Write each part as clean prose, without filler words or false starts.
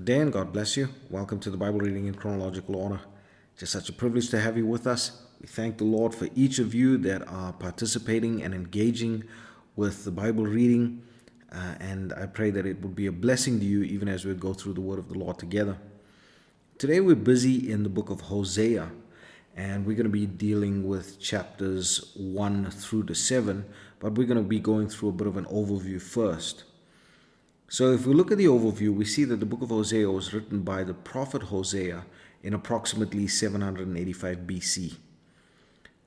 Good day and God bless you. Welcome to the Bible reading in chronological order. Just such a privilege to have you with us. We thank the Lord for each of you that are participating and engaging with the Bible reading. And I pray that it would be a blessing to you even as we go through the word of the Lord together. Today we're busy in the book of Hosea, and we're going to be dealing with chapters 1 through to 7, but we're going to be going through a bit of an overview first. So if we look at the overview, we see that the book of Hosea was written by the prophet Hosea in approximately 785 BC.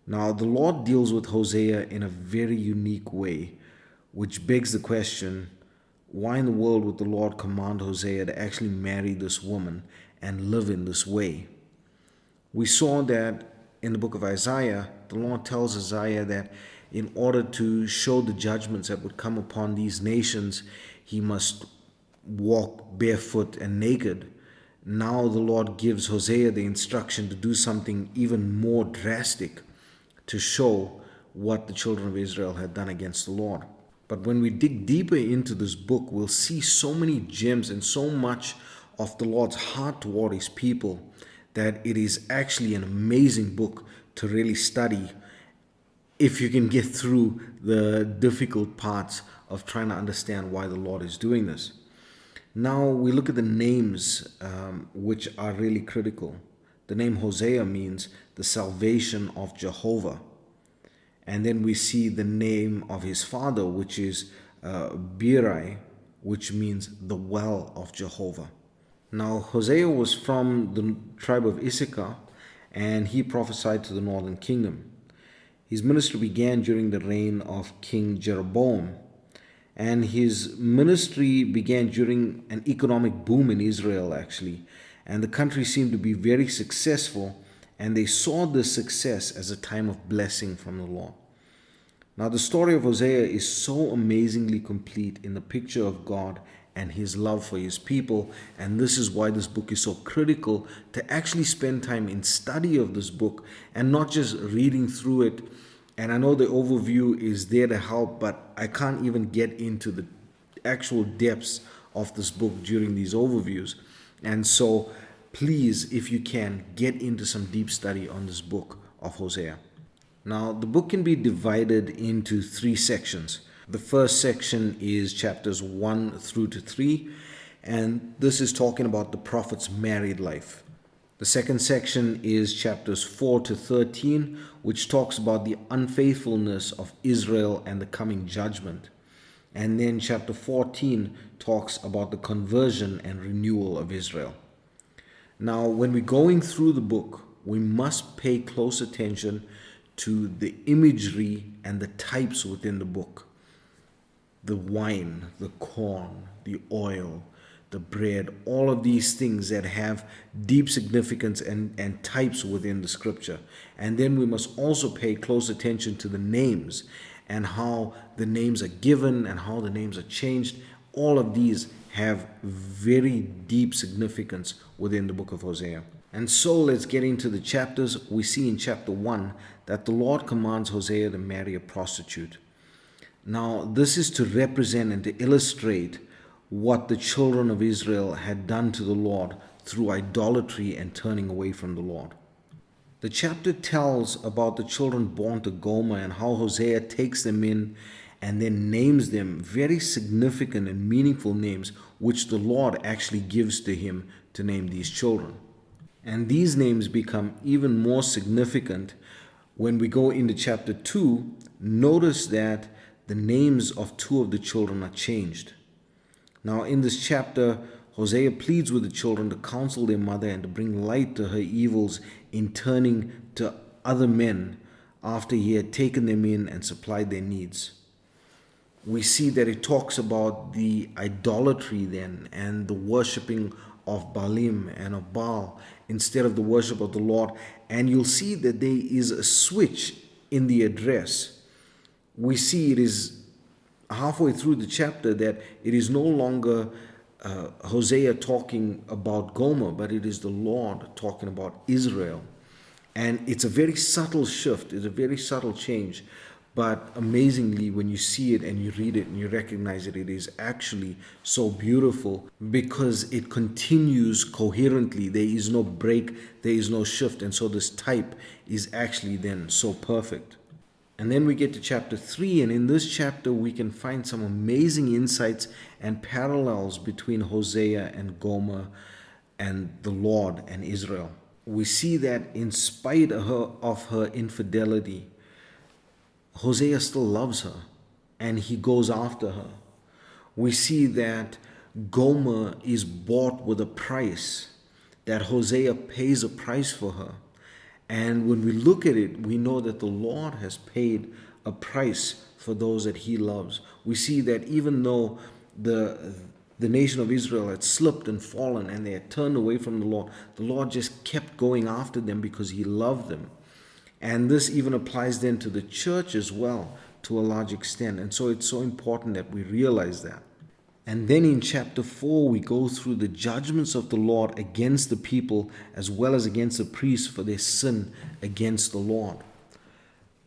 Now, the Lord deals with Hosea in a very unique way, which begs the question, why in the world would the Lord command Hosea to actually marry this woman and live in this way? We saw that in the book of Isaiah, the Lord tells Isaiah that in order to show the judgments that would come upon these nations, he must walk barefoot and naked. Now the Lord gives Hosea the instruction to do something even more drastic to show what the children of Israel had done against the Lord. But when we dig deeper into this book, we'll see so many gems and so much of the Lord's heart toward his people that it is actually an amazing book to really study if you can get through the difficult parts of trying to understand why the Lord is doing this. Now we look at the names which are really critical. The name Hosea means the salvation of Jehovah. And then we see the name of his father, which is Birai, which means the well of Jehovah. Now Hosea was from the tribe of Issachar, and he prophesied to the northern kingdom. His ministry began during the reign of King Jeroboam, and his ministry began during an economic boom in Israel, actually. And the country seemed to be very successful, and they saw this success as a time of blessing from the Lord. Now, the story of Hosea is so amazingly complete in the picture of God and his love for his people, and this is why this book is so critical to actually spend time in study of this book and not just reading through it. And I know the overview is there to help, but I can't even get into the actual depths of this book during these overviews. And so please, if you can, get into some deep study on this book of Hosea. Now, the book can be divided into 3 sections. The first section is chapters 1 through to 3, and this is talking about the prophet's married life. The second section is chapters 4 to 13, which talks about the unfaithfulness of Israel and the coming judgment. And then chapter 14 talks about the conversion and renewal of Israel. Now, when we're going through the book, we must pay close attention to the imagery and the types within the book. The wine, the corn, the oil, the bread, all of these things that have deep significance and types within the scripture. And then we must also pay close attention to the names and how the names are given and how the names are changed. All of these have very deep significance within the book of Hosea. And so let's get into the chapters. We see in chapter 1 that the Lord commands Hosea to marry a prostitute. Now, this is to represent and to illustrate what the children of Israel had done to the Lord through idolatry and turning away from the Lord. The chapter tells about the children born to Gomer and how Hosea takes them in and then names them very significant and meaningful names, which the Lord actually gives to him to name these children. And these names become even more significant when we go into chapter 2. Notice that the names of 2 of the children are changed. Now, in this chapter, Hosea pleads with the children to counsel their mother and to bring light to her evils in turning to other men after he had taken them in and supplied their needs. We see that it talks about the idolatry then and the worshipping of Baalim and of Baal instead of the worship of the Lord. And you'll see that there is a switch in the address. We see it is halfway through the chapter that it is no longer Hosea talking about Gomer, but it is the Lord talking about Israel. And it's a very subtle shift, it's a very subtle change. But amazingly, when you see it and you read it and you recognize it, it is actually so beautiful because it continues coherently. There is no break, there is no shift. And so this type is actually then so perfect. And then we get to chapter 3, and in this chapter we can find some amazing insights and parallels between Hosea and Gomer and the Lord and Israel. We see that in spite of her infidelity, Hosea still loves her and he goes after her. We see that Gomer is bought with a price, that Hosea pays a price for her. And when we look at it, we know that the Lord has paid a price for those that he loves. We see that even though the nation of Israel had slipped and fallen and they had turned away from the Lord just kept going after them because he loved them. And this even applies then to the church as well, to a large extent. And so it's so important that we realize that. And then in chapter 4, we go through the judgments of the Lord against the people as well as against the priests for their sin against the Lord.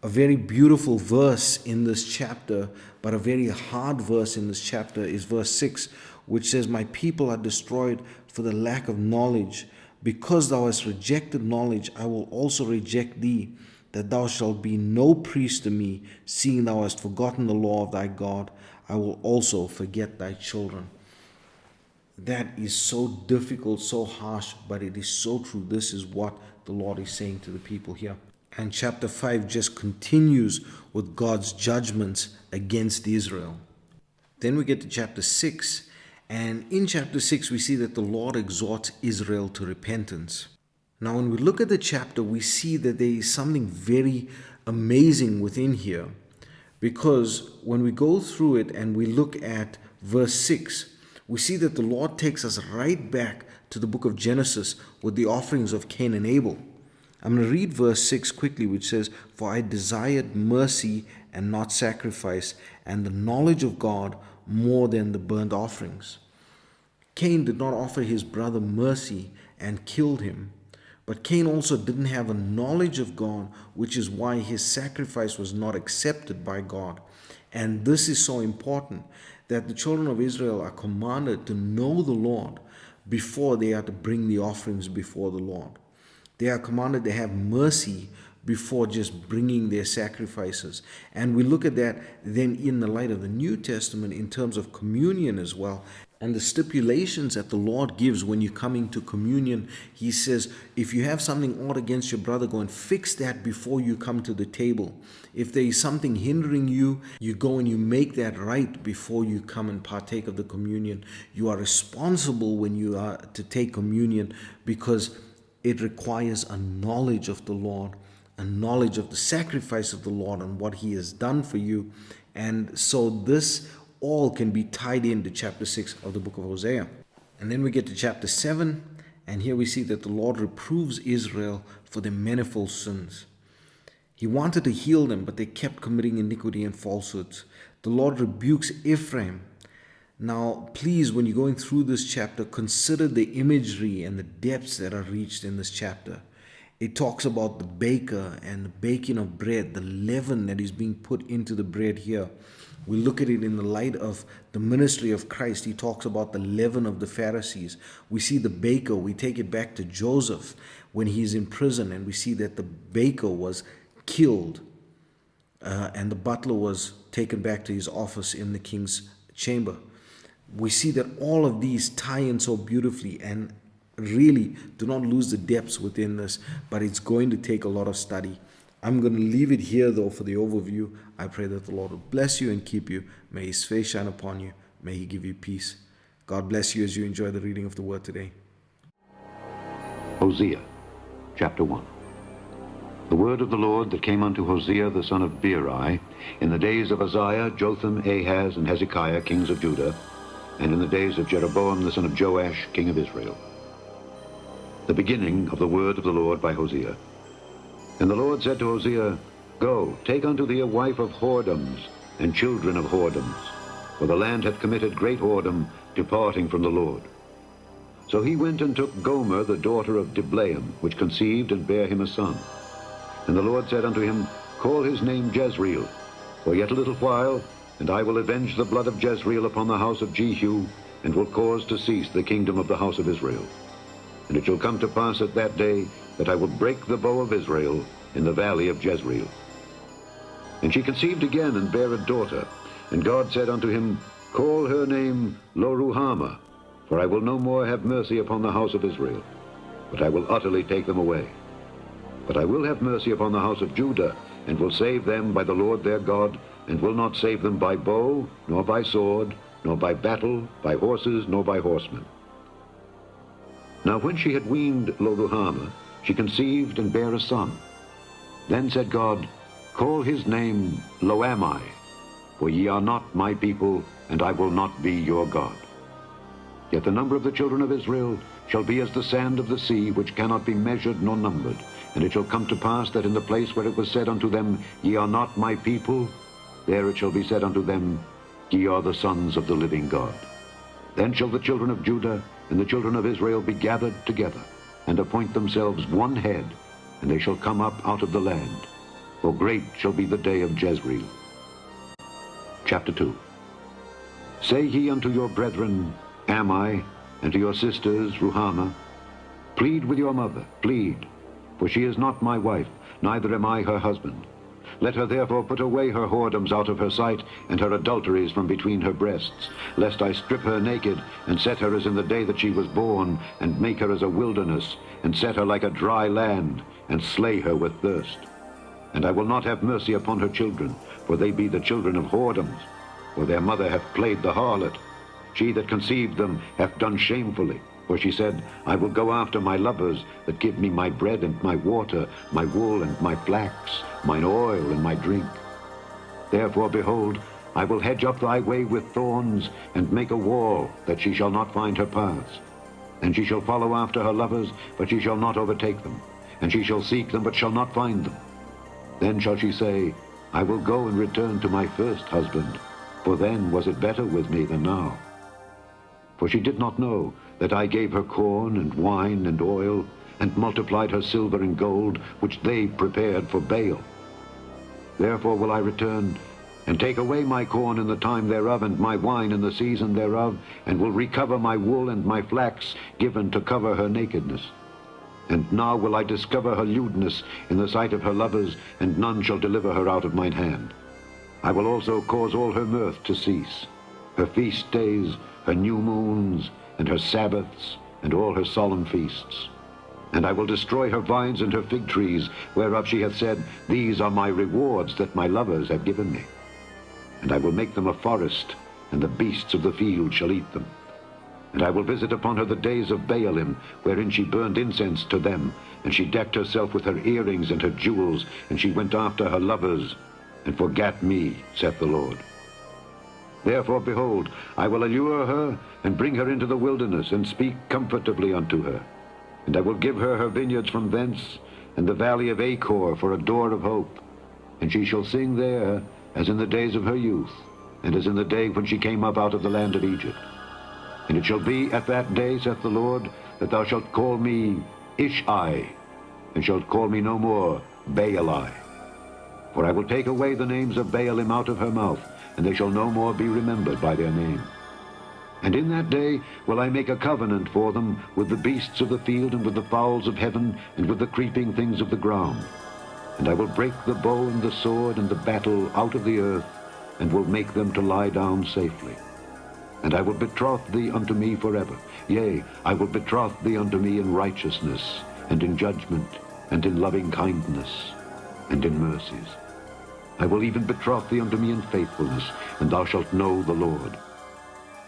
A very beautiful verse in this chapter, but a very hard verse in this chapter is verse 6, which says, "My people are destroyed for the lack of knowledge. Because thou hast rejected knowledge, I will also reject thee, that thou shalt be no priest to me, seeing thou hast forgotten the law of thy God. I will also forget thy children." That is so difficult, so harsh, but it is so true. This is what the Lord is saying to the people here. And chapter 5 just continues with God's judgments against Israel. Then we get to chapter 6, and in chapter 6 we see that the Lord exhorts Israel to repentance. Now when we look at the chapter, we see that there is something very amazing within here, because when we go through it and we look at verse 6, we see that the Lord takes us right back to the book of Genesis with the offerings of Cain and Abel. I'm going to read verse 6 quickly, which says, "For I desired mercy and not sacrifice, and the knowledge of God more than the burnt offerings." Cain did not offer his brother mercy and killed him. But Cain also didn't have a knowledge of God, which is why his sacrifice was not accepted by God. And this is so important, that the children of Israel are commanded to know the Lord before they are to bring the offerings before the Lord. They are commanded to have mercy before just bringing their sacrifices. And we look at that then in the light of the New Testament in terms of communion as well. And the stipulations that the Lord gives when you come into communion, he says, if you have something odd against your brother, go and fix that before you come to the table. If there is something hindering you, you go and you make that right before you come and partake of the communion. You are responsible when you are to take communion because it requires a knowledge of the Lord, a knowledge of the sacrifice of the Lord and what he has done for you. And so this all can be tied into chapter 6 of the book of Hosea. And then we get to chapter 7, and here we see that the Lord reproves Israel for their manifold sins. He wanted to heal them, but they kept committing iniquity and falsehoods. The Lord rebukes Ephraim. Now, please, when you're going through this chapter, consider the imagery and the depths that are reached in this chapter. It talks about the baker and the baking of bread, the leaven that is being put into the bread here. We look at it in the light of the ministry of Christ. He talks about the leaven of the Pharisees. We see the baker. We take it back to Joseph when he's in prison, and we see that the baker was killed and the butler was taken back to his office in the king's chamber. We see that all of these tie in so beautifully, and really do not lose the depths within this, but it's going to take a lot of study. I'm going to leave it here though for the overview. I pray that the Lord will bless you and keep you. May his face shine upon you. May he give you peace. God bless you as you enjoy the reading of the word today. Hosea, chapter 1. The word of the Lord that came unto Hosea the son of Beeri in the days of Uzziah, Jotham, Ahaz, and Hezekiah, kings of Judah, and in the days of Jeroboam the son of Joash, king of Israel. The beginning of the word of the Lord by Hosea. And the Lord said to Hosea, Go, take unto thee a wife of whoredoms, and children of whoredoms, for the land hath committed great whoredom, departing from the Lord. So he went and took Gomer the daughter of Diblaim, which conceived and bare him a son. And the Lord said unto him, Call his name Jezreel, For yet a little while, and I will avenge the blood of Jezreel upon the house of Jehu, and will cause to cease the kingdom of the house of Israel. And it shall come to pass at that day that I will break the bow of Israel in the valley of Jezreel. And she conceived again and bare a daughter. And God said unto him, Call her name Lo-ruhamah, for I will no more have mercy upon the house of Israel, but I will utterly take them away. But I will have mercy upon the house of Judah, and will save them by the Lord their God, and will not save them by bow, nor by sword, nor by battle, by horses, nor by horsemen. Now when she had weaned Lo-ruhamah, she conceived and bare a son. Then said God, Call his name Lo-ammi, for ye are not my people, and I will not be your God. Yet the number of the children of Israel shall be as the sand of the sea, which cannot be measured nor numbered. And it shall come to pass that in the place where it was said unto them, Ye are not my people, there it shall be said unto them, Ye are the sons of the living God. Then shall the children of Judah and the children of Israel be gathered together, and appoint themselves one head, and they shall come up out of the land. For great shall be the day of Jezreel. Chapter 2. Say ye unto your brethren, Ammi, and to your sisters, Ruhamah, Plead with your mother, plead, for she is not my wife, neither am I her husband. Let her therefore put away her whoredoms out of her sight, and her adulteries from between her breasts, lest I strip her naked, and set her as in the day that she was born, and make her as a wilderness, and set her like a dry land, and slay her with thirst. And I will not have mercy upon her children, for they be the children of whoredoms, for their mother hath played the harlot. She that conceived them hath done shamefully. For she said, I will go after my lovers that give me my bread and my water, my wool and my flax, mine oil and my drink. Therefore, behold, I will hedge up thy way with thorns, and make a wall, that she shall not find her paths. And she shall follow after her lovers, but she shall not overtake them. And she shall seek them, but shall not find them. Then shall she say, I will go and return to my first husband, for then was it better with me than now. For she did not know that I gave her corn and wine and oil, and multiplied her silver and gold, which they prepared for Baal. Therefore will I return, and take away my corn in the time thereof, and my wine in the season thereof, and will recover my wool and my flax, given to cover her nakedness. And now will I discover her lewdness in the sight of her lovers, and none shall deliver her out of mine hand. I will also cause all her mirth to cease, her feast days, her new moons, and her Sabbaths, and all her solemn feasts. And I will destroy her vines and her fig trees, whereof she hath said, These are my rewards that my lovers have given me. And I will make them a forest, and the beasts of the field shall eat them. And I will visit upon her the days of Baalim, wherein she burned incense to them, and she decked herself with her earrings and her jewels, and she went after her lovers, and forgat me, saith the Lord. Therefore, behold, I will allure her, and bring her into the wilderness, and speak comfortably unto her. And I will give her her vineyards from thence, and the valley of Achor for a door of hope. And she shall sing there, as in the days of her youth, and as in the day when she came up out of the land of Egypt. And it shall be at that day, saith the Lord, that thou shalt call me Ish-ai, and shalt call me no more Baali. For I will take away the names of Baalim out of her mouth, and they shall no more be remembered by their name. And in that day will I make a covenant for them with the beasts of the field, and with the fowls of heaven, and with the creeping things of the ground. And I will break the bow and the sword and the battle out of the earth, and will make them to lie down safely. And I will betroth thee unto me forever. Yea, I will betroth thee unto me in righteousness, and in judgment, and in loving kindness, and in mercies. I will even betroth thee unto me in faithfulness, and thou shalt know the Lord.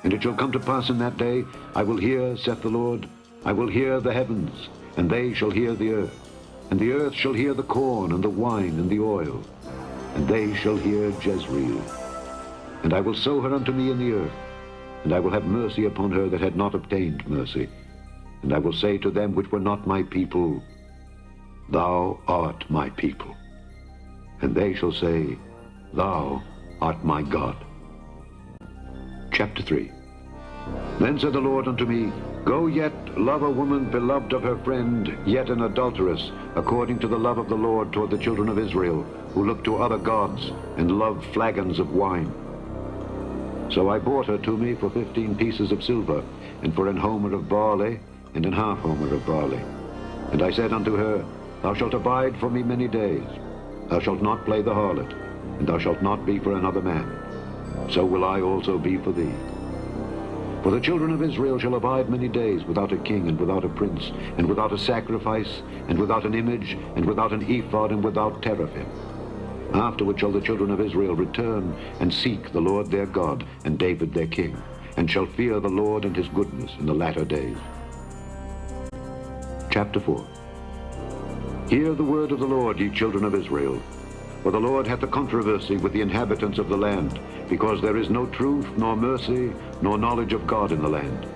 And it shall come to pass in that day, I will hear, saith the Lord, I will hear the heavens, and they shall hear the earth. And the earth shall hear the corn, and the wine, and the oil, and they shall hear Jezreel. And I will sow her unto me in the earth, and I will have mercy upon her that had not obtained mercy. And I will say to them which were not my people, Thou art my people. And they shall say, Thou art my God. Chapter 3. Then said the Lord unto me, Go yet, love a woman beloved of her friend, yet an adulteress, according to the love of the Lord toward the children of Israel, who look to other gods and love flagons of wine. So I bought her to me for 15 pieces of silver, and for an homer of barley, and an half homer of barley. And I said unto her, Thou shalt abide for me many days. Thou shalt not play the harlot, and thou shalt not be for another man. So will I also be for thee. For the children of Israel shall abide many days without a king, and without a prince, and without a sacrifice, and without an image, and without an ephod, and without teraphim. Afterward shall the children of Israel return and seek the Lord their God, and David their king, and shall fear the Lord and his goodness in the latter days. Chapter 4. Hear the word of the Lord, ye children of Israel. For the Lord hath a controversy with the inhabitants of the land, because there is no truth, nor mercy, nor knowledge of God in the land.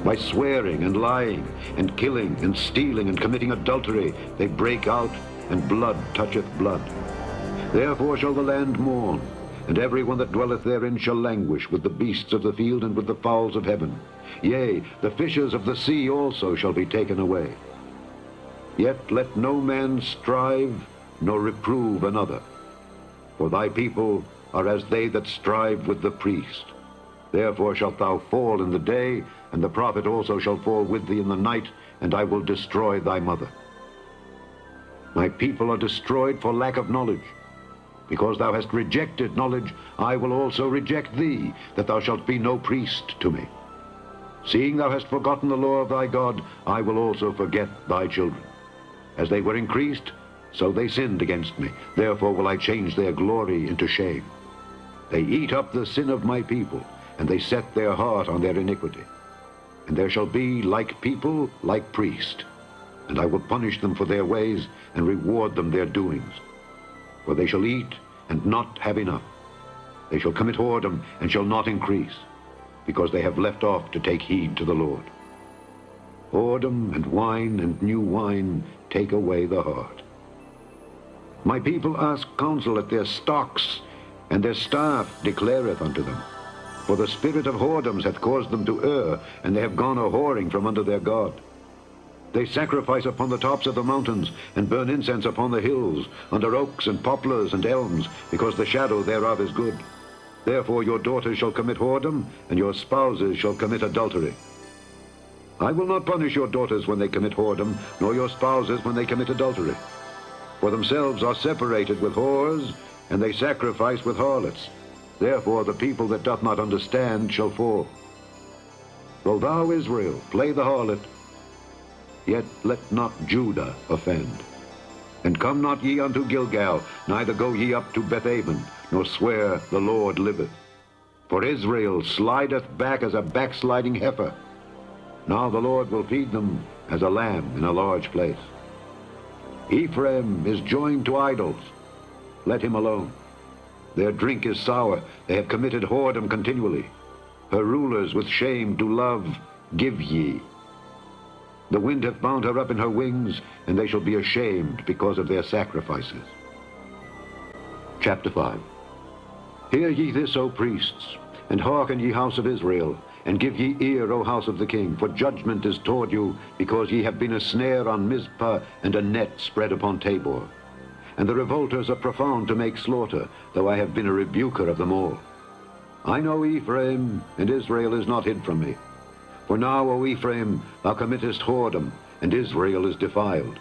By swearing and lying, and killing, and stealing, and committing adultery, they break out, and blood toucheth blood. Therefore shall the land mourn, and every one that dwelleth therein shall languish with the beasts of the field and with the fowls of heaven. Yea, the fishes of the sea also shall be taken away. Yet let no man strive, nor reprove another. For thy people are as they that strive with the priest. Therefore shalt thou fall in the day, and the prophet also shall fall with thee in the night, and I will destroy thy mother. My people are destroyed for lack of knowledge. Because thou hast rejected knowledge, I will also reject thee, that thou shalt be no priest to me. Seeing thou hast forgotten the law of thy God, I will also forget thy children. As they were increased, so they sinned against me. Therefore will I change their glory into shame. They eat up the sin of my people, and they set their heart on their iniquity. And there shall be like people, like priest. And I will punish them for their ways, and reward them their doings. For they shall eat, and not have enough. They shall commit whoredom, and shall not increase, because they have left off to take heed to the Lord. Whoredom and wine and new wine take away the heart. My people ask counsel at their stocks, and their staff declareth unto them. For the spirit of whoredoms hath caused them to err, and they have gone a-whoring from under their God. They sacrifice upon the tops of the mountains, and burn incense upon the hills, under oaks and poplars and elms, because the shadow thereof is good. Therefore your daughters shall commit whoredom, and your spouses shall commit adultery. I will not punish your daughters when they commit whoredom, nor your spouses when they commit adultery. For themselves are separated with whores, and they sacrifice with harlots. Therefore the people that doth not understand shall fall. Though thou, Israel, play the harlot, yet let not Judah offend. And come not ye unto Gilgal, neither go ye up to Bethaven, nor swear the Lord liveth. For Israel slideth back as a backsliding heifer. Now the Lord will feed them as a lamb in a large place. Ephraim is joined to idols. Let him alone. Their drink is sour. They have committed whoredom continually. Her rulers with shame do love, give ye. The wind hath bound her up in her wings, and they shall be ashamed because of their sacrifices. Chapter 5. Hear ye this, O priests, and hearken, ye house of Israel, and give ye ear, O house of the king, for judgment is toward you, because ye have been a snare on Mizpah, and a net spread upon Tabor. And the revolters are profound to make slaughter, though I have been a rebuker of them all. I know Ephraim, and Israel is not hid from me. For now, O Ephraim, thou committest whoredom, and Israel is defiled.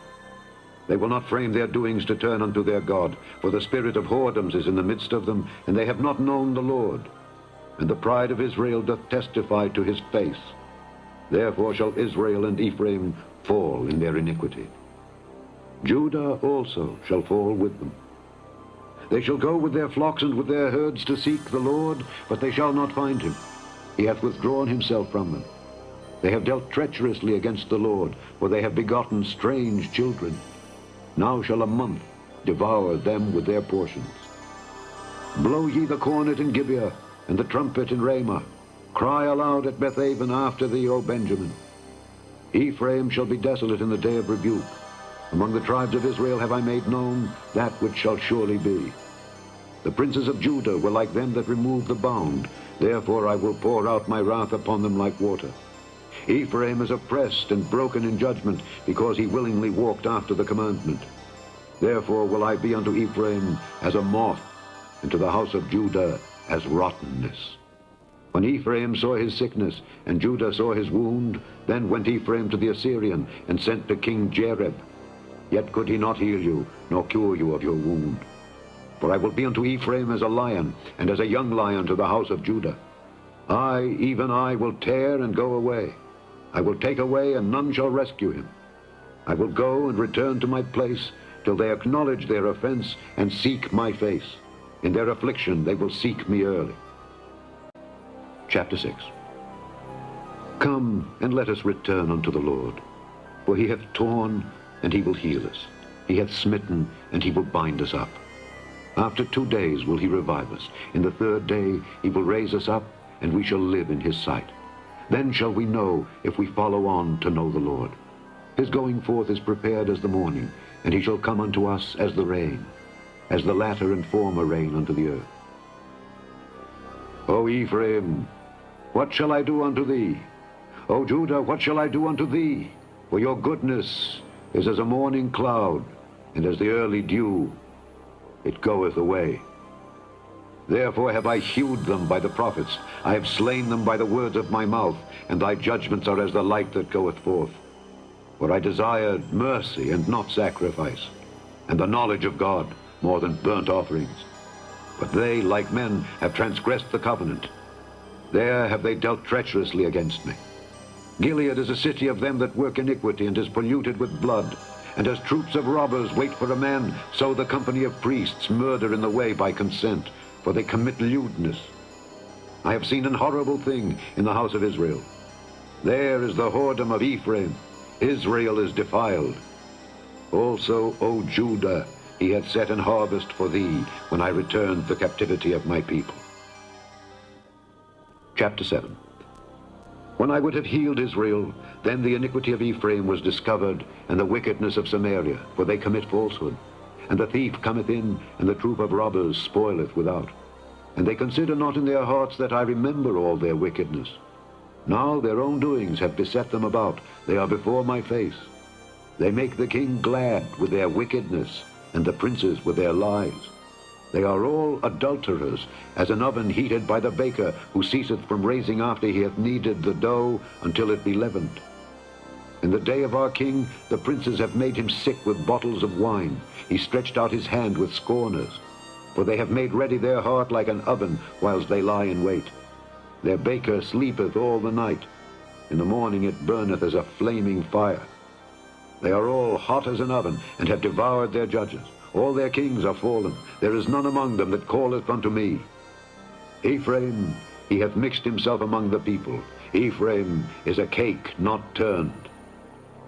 They will not frame their doings to turn unto their God, for the spirit of whoredoms is in the midst of them, and they have not known the Lord. And the pride of Israel doth testify to his face. Therefore shall Israel and Ephraim fall in their iniquity. Judah also shall fall with them. They shall go with their flocks and with their herds to seek the Lord, but they shall not find him. He hath withdrawn himself from them. They have dealt treacherously against the Lord, for they have begotten strange children. Now shall a month devour them with their portions. Blow ye the cornet in Gibeah, and the trumpet in Ramah. Cry aloud at Bethaven after thee, O Benjamin. Ephraim shall be desolate in the day of rebuke. Among the tribes of Israel have I made known that which shall surely be. The princes of Judah were like them that remove the bound. Therefore I will pour out my wrath upon them like water. Ephraim is oppressed and broken in judgment, because he willingly walked after the commandment. Therefore will I be unto Ephraim as a moth, and to the house of Judah as rottenness. When Ephraim saw his sickness, and Judah saw his wound, then went Ephraim to the Assyrian, and sent to King Jareb. Yet could he not heal you, nor cure you of your wound. For I will be unto Ephraim as a lion, and as a young lion to the house of Judah. I, even I, will tear and go away. I will take away, and none shall rescue him. I will go and return to my place, till they acknowledge their offense, and seek my face. In their affliction they will seek me early. Chapter 6. Come, and let us return unto the Lord. For he hath torn, and he will heal us. He hath smitten, and he will bind us up. After 2 days will he revive us. In the 3rd day he will raise us up, and we shall live in his sight. Then shall we know, if we follow on to know the Lord. His going forth is prepared as the morning, and he shall come unto us as the rain, as the latter and former rain unto the earth. O Ephraim, what shall I do unto thee? O Judah, what shall I do unto thee? For your goodness is as a morning cloud, and as the early dew. It goeth away. Therefore have I hewed them by the prophets. I have slain them by the words of my mouth, and thy judgments are as the light that goeth forth. For I desired mercy and not sacrifice, and the knowledge of God more than burnt offerings. But they, like men, have transgressed the covenant. There have they dealt treacherously against me. Gilead is a city of them that work iniquity, and is polluted with blood. And as troops of robbers wait for a man, so the company of priests murder in the way by consent, for they commit lewdness. I have seen an horrible thing in the house of Israel. There is the whoredom of Ephraim. Israel is defiled. Also, O Judah, he hath set an harvest for thee, when I returned the captivity of my people. Chapter 7. When I would have healed Israel, then the iniquity of Ephraim was discovered, and the wickedness of Samaria, for they commit falsehood. And the thief cometh in, and the troop of robbers spoileth without. And they consider not in their hearts that I remember all their wickedness. Now their own doings have beset them about. They are before my face. They make the king glad with their wickedness, and the princes with their lies. They are all adulterers, as an oven heated by the baker, who ceaseth from raising after he hath kneaded the dough until it be leavened. In the day of our king, the princes have made him sick with bottles of wine. He stretched out his hand with scorners. For they have made ready their heart like an oven, whilst they lie in wait. Their baker sleepeth all the night. In the morning it burneth as a flaming fire. They are all hot as an oven, and have devoured their judges. All their kings are fallen. There is none among them that calleth unto me. Ephraim, he hath mixed himself among the people. Ephraim is a cake not turned.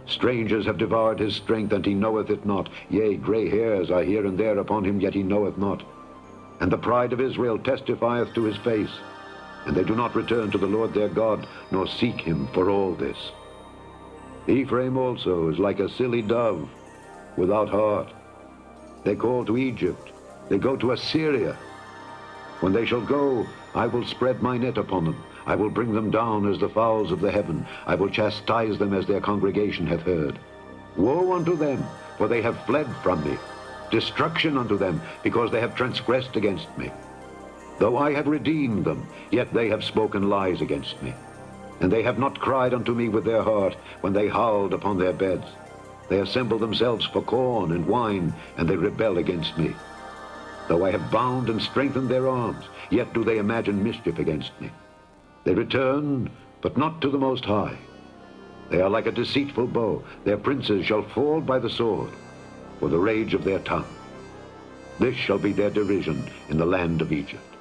Strangers have devoured his strength, and he knoweth it not. Yea, gray hairs are here and there upon him, yet he knoweth not. And the pride of Israel testifieth to his face. And they do not return to the Lord their God, nor seek him for all this. Ephraim also is like a silly dove, without heart. They call to Egypt, they go to Assyria. When they shall go, I will spread my net upon them. I will bring them down as the fowls of the heaven. I will chastise them as their congregation hath heard. Woe unto them, for they have fled from me. Destruction unto them, because they have transgressed against me. Though I have redeemed them, yet they have spoken lies against me. And they have not cried unto me with their heart, when they howled upon their beds. They assemble themselves for corn and wine, and they rebel against me. Though I have bound and strengthened their arms, yet do they imagine mischief against me. They return, but not to the Most High. They are like a deceitful bow. Their princes shall fall by the sword, for the rage of their tongue. This shall be their derision in the land of Egypt.